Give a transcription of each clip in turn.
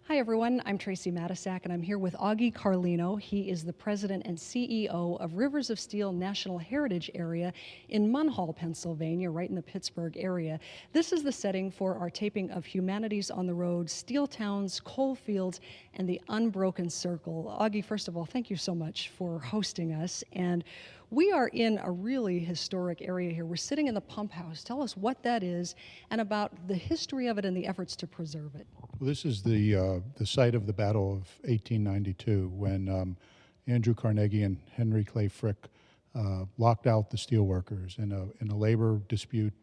Hi, everyone. I'm Tracy Matisak, and I'm here with Auggie Carlino. He is the president and CEO of Rivers of Steel National Heritage Area in Munhall, Pennsylvania, right in the Pittsburgh area. This is the setting for our taping of Humanities on the Road, Steel Towns, Coal Fields, and the Unbroken Circle. Auggie, first of all, thank you so much for hosting us. And we are in a really historic area here. We're sitting in the pump house. Tell us what that is and about the history of it and the efforts to preserve it. Well, this is the site of the Battle of 1892 when Andrew Carnegie and Henry Clay Frick locked out the steelworkers in a labor dispute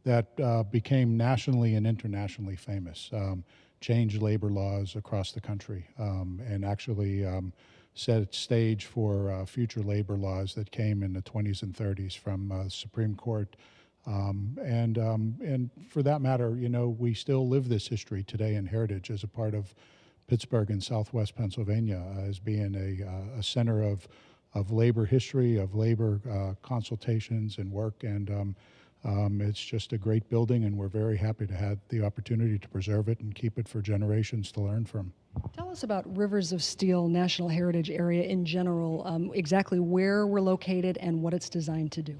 that became nationally and internationally famous, changed labor laws across the country, and actually set stage for future labor laws that came in the 20s and 30s from the Supreme Court. And for that matter, you know, we still live this history today in heritage as a part of Pittsburgh and Southwest Pennsylvania as being a center of labor history, of labor consultations and work. And it's just a great building, and we're very happy to have the opportunity to preserve it and keep it for generations to learn from. Tell us about Rivers of Steel National Heritage Area in general, exactly where we're located and what it's designed to do.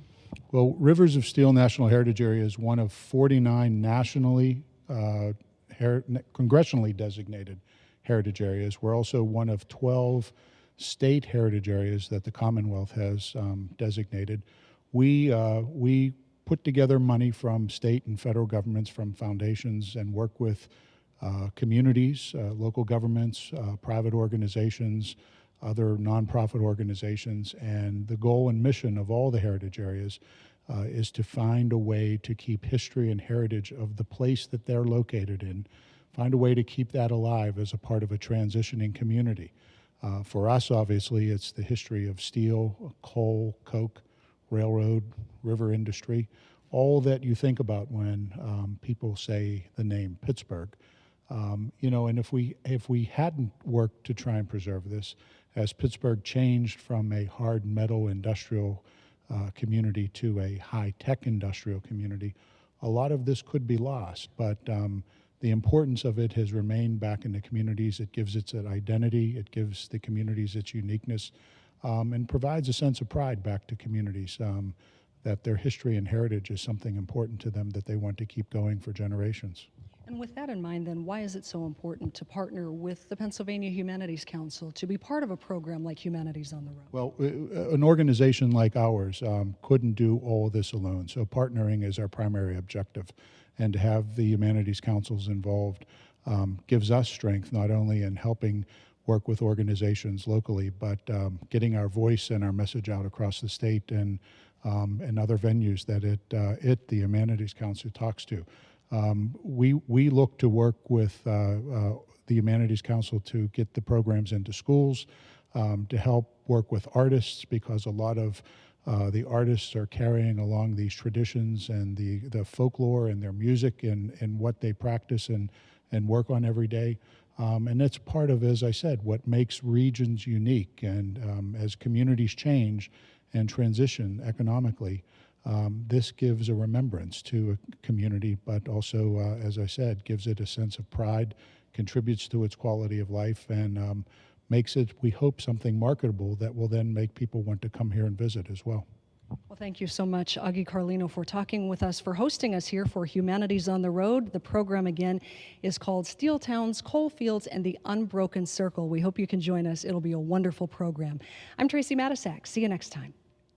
Well, Rivers of Steel National Heritage Area is one of 49 nationally, congressionally designated heritage areas. We're also one of 12 state heritage areas that the Commonwealth has designated. We put together money from state and federal governments, from foundations, and work with communities, local governments, private organizations, other nonprofit organizations, and the goal and mission of all the heritage areas is to find a way to keep history and heritage of the place that they're located in, find a way to keep that alive as a part of a transitioning community. For us, obviously, it's the history of steel, coal, coke, railroad, river industry, all that you think about when people say the name Pittsburgh. You know, and if we hadn't worked to try and preserve this, as Pittsburgh changed from a hard metal industrial community to a high-tech industrial community, a lot of this could be lost. But the importance of it has remained back in the communities. It gives it an identity, it gives the communities its uniqueness, and provides a sense of pride back to communities that their history and heritage is something important to them that they want to keep going for generations. And with that in mind, then, why is it so important to partner with the Pennsylvania Humanities Council to be part of a program like Humanities on the Road? Well, an organization like ours couldn't do all of this alone, so partnering is our primary objective. And to have the Humanities Councils involved gives us strength, not only in helping work with organizations locally, but getting our voice and our message out across the state and other venues that the Humanities Council talks to. We look to work with the Humanities Council to get the programs into schools, to help work with artists, because a lot of the artists are carrying along these traditions and the folklore and their music and what they practice and work on every day. And it's part of, as I said, what makes regions unique. And as communities change and transition economically, this gives a remembrance to a community, but also, as I said, gives it a sense of pride, contributes to its quality of life, and makes it, we hope, something marketable that will then make people want to come here and visit as well. Well, thank you so much, Auggie Carlino, for talking with us, for hosting us here for Humanities on the Road. The program, again, is called Steel Towns, Coal Fields, and the Unbroken Circle. We hope you can join us. It'll be a wonderful program. I'm Tracy Matisak. See you next time.